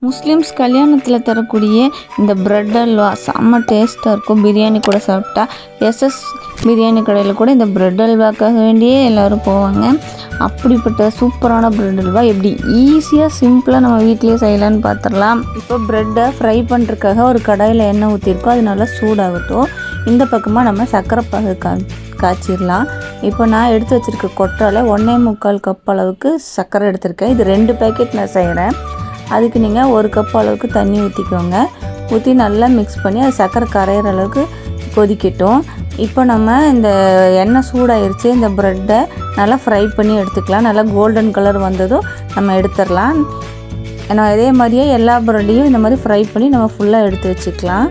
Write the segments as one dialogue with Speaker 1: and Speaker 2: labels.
Speaker 1: Muslims கல்யாணத்தில் தரக்கூடிய இந்த பிரெட் அல்வா செம்ம டேஸ்ட்டாக இருக்கும். பிரியாணி கூட சாப்பிட்டா எஸ்எஸ் பிரியாணி கடையில் கூட இந்த பிரெட் அல்வாக்காக வேண்டியே எல்லோரும் போவாங்க. அப்படிப்பட்ட சூப்பரான பிரெட் அல்வா எப்படி ஈஸியாக சிம்பிளாக நம்ம வீட்டிலே செய்யலான்னு பார்த்துடலாம். இப்போ ப்ரெட்டை ஃப்ரை பண்ணுறதுக்காக ஒரு கடாயில் எண்ணெய் ஊற்றிருக்கோம். அது நல்லா சூடாகட்டும். இந்த பக்கமாக நம்ம சர்க்கரை பாகு காய்ச்சிடலாம். இப்போ நான் எடுத்து வச்சுருக்க கொட்டால் 1.25 கப் அளவுக்கு சர்க்கரை எடுத்திருக்கேன். இது 2 பேக்கெட் நான் செய்கிறேன். அதுக்கு நீங்கள் 1 கப் அளவுக்கு தண்ணி ஊற்றிக்கோங்க. ஊற்றி நல்லா மிக்ஸ் பண்ணி அது சர்க்கரை கரையிற அளவுக்கு கொதிக்கட்டும். இப்போ நம்ம இந்த எண்ணெய் சூடாயிருச்சு. இந்த ப்ரெட்டை நல்லா ஃப்ரை பண்ணி எடுத்துக்கலாம். நல்லா கோல்டன் கலர் வந்ததும் நம்ம எடுத்துடலாம். ஏன்னா அதே மாதிரியே எல்லா ப்ரெட்டையும் இந்த மாதிரி ஃப்ரை பண்ணி நம்ம ஃபுல்லாக எடுத்து வச்சுக்கலாம்.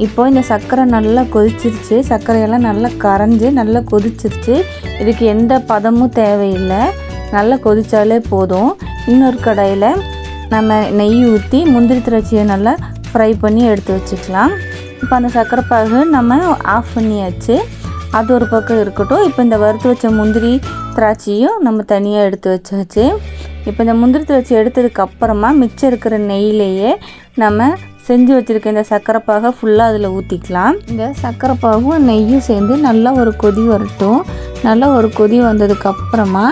Speaker 1: இப்போ இந்த சர்க்கரை நல்லா கொதிச்சிருச்சு. சர்க்கரையெல்லாம் நல்லா கரைஞ்சி நல்லா கொதிச்சிருச்சு. இதுக்கு எந்த பதமும் தேவையில்லை, நல்லா கொதித்தாலே போதும். இன்னொரு கடாயில் நம்ம நெய் ஊற்றி முந்திரி திராட்சையை நல்லா ஃப்ரை பண்ணி எடுத்து வச்சுக்கலாம். இப்போ அந்த சர்க்கரை பாகு நம்ம ஆஃப் பண்ணியாச்சு. அது ஒரு பக்கம் இருக்கட்டும். இப்போ இந்த வறுத்து வச்ச முந்திரி திராட்சையும் நம்ம தனியாக எடுத்து வச்சாச்சு. இப்போ இந்த முந்திரி திராட்சை எடுத்ததுக்கப்புறமா மிச்சம் இருக்கிற நெய்யிலேயே நம்ம செஞ்சு வச்சுருக்க இந்த சர்க்கரை பாகை ஃபுல்லாக அதில் ஊற்றிக்கலாம். இந்த சர்க்கரை பாகும் நெய்யும் சேர்ந்து நல்லா ஒரு கொதி வரட்டும். நல்லா ஒரு கொதி வந்ததுக்கப்புறமா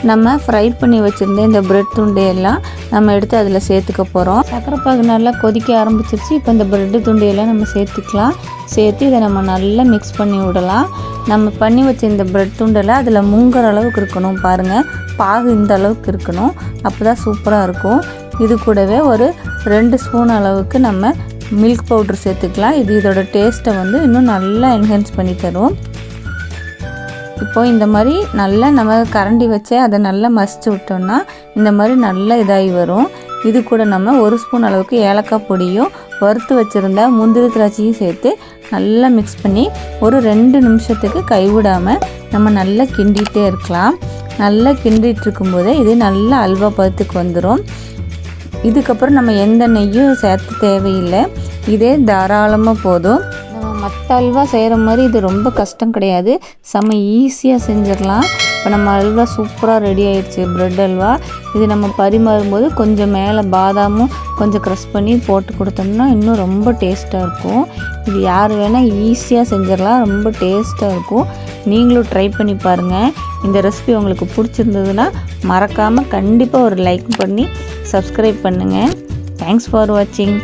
Speaker 1: நம்ம ஃப்ரை பண்ணி வச்சுருந்த இந்த பிரெட் துண்டையெல்லாம் நம்ம எடுத்து அதில் சேர்த்துக்க போகிறோம். சர்க்கரை பாகு நல்லா கொதிக்க ஆரம்பிச்சிருச்சு. இப்போ இந்த பிரெட்டு துண்டையெல்லாம் நம்ம சேர்த்துக்கலாம். சேர்த்து இதை நம்ம நல்லா மிக்ஸ் பண்ணி விடலாம். நம்ம பண்ணி வச்ச இந்த பிரெட் துண்டெல்லாம் அதில் முங்குற அளவுக்கு இருக்கணும். பாருங்கள், பாகு இந்த அளவுக்கு இருக்கணும். அப்போ தான் சூப்பராக இருக்கும். இது கூடவே ஒரு 2 ஸ்பூன் அளவுக்கு நம்ம மில்க் பவுட்ரு சேர்த்துக்கலாம். இது இதோட டேஸ்ட்டை இன்னும் நல்லா என்ஹான்ஸ் பண்ணி தரும். இப்போது இந்த மாதிரி நல்லா நம்ம கரண்டி வச்சு அதை நல்லா மசிச்சு விட்டோம்னா இந்த மாதிரி நல்லா இதாகி வரும். இது கூட நம்ம 1 ஸ்பூன் அளவுக்கு ஏலக்காய் பொடியும் வறுத்து வச்சுருந்த முந்திரி திராட்சையும் சேர்த்து நல்லா மிக்ஸ் பண்ணி ஒரு 2 நிமிஷத்துக்கு கைவிடாமல் நம்ம நல்லா கிண்டிகிட்டே இருக்கலாம். நல்லா கிண்டிகிட்டு இருக்கும்போதே இது நல்லா அல்வா பதத்துக்கு வந்துடும். இதுக்கப்புறம் நம்ம எந்த நெய்யும் சேர்த்து தேவையில்லை. இதே தாராளமாக போதும். நம்ம மற்ற அல்வா செய்கிற மாதிரி இது ரொம்ப கஷ்டம் கிடையாது. செம்ம ஈஸியாக செஞ்சிடலாம். இப்போ நம்ம அல்வா சூப்பராக ரெடி ஆயிடுச்சு, ப்ரெட் அல்வா. இது நம்ம பரிமாறும்போது கொஞ்சம் மேலே பாதாமும் கொஞ்சம் க்ரஷ் பண்ணி போட்டு கொடுத்தோம்னா இன்னும் ரொம்ப டேஸ்ட்டாக இருக்கும். இது யார் வேணால் ஈஸியாக செஞ்சிடலாம். ரொம்ப டேஸ்ட்டாக இருக்கும். நீங்களும் ட்ரை பண்ணி பாருங்கள். இந்த ரெசிபி உங்களுக்கு பிடிச்சிருந்ததுன்னா மறக்காமல் கண்டிப்பாக ஒரு லைக் பண்ணி சப்ஸ்கிரைப் பண்ணுங்கள். தேங்க்ஸ் ஃபார் வாட்சிங்.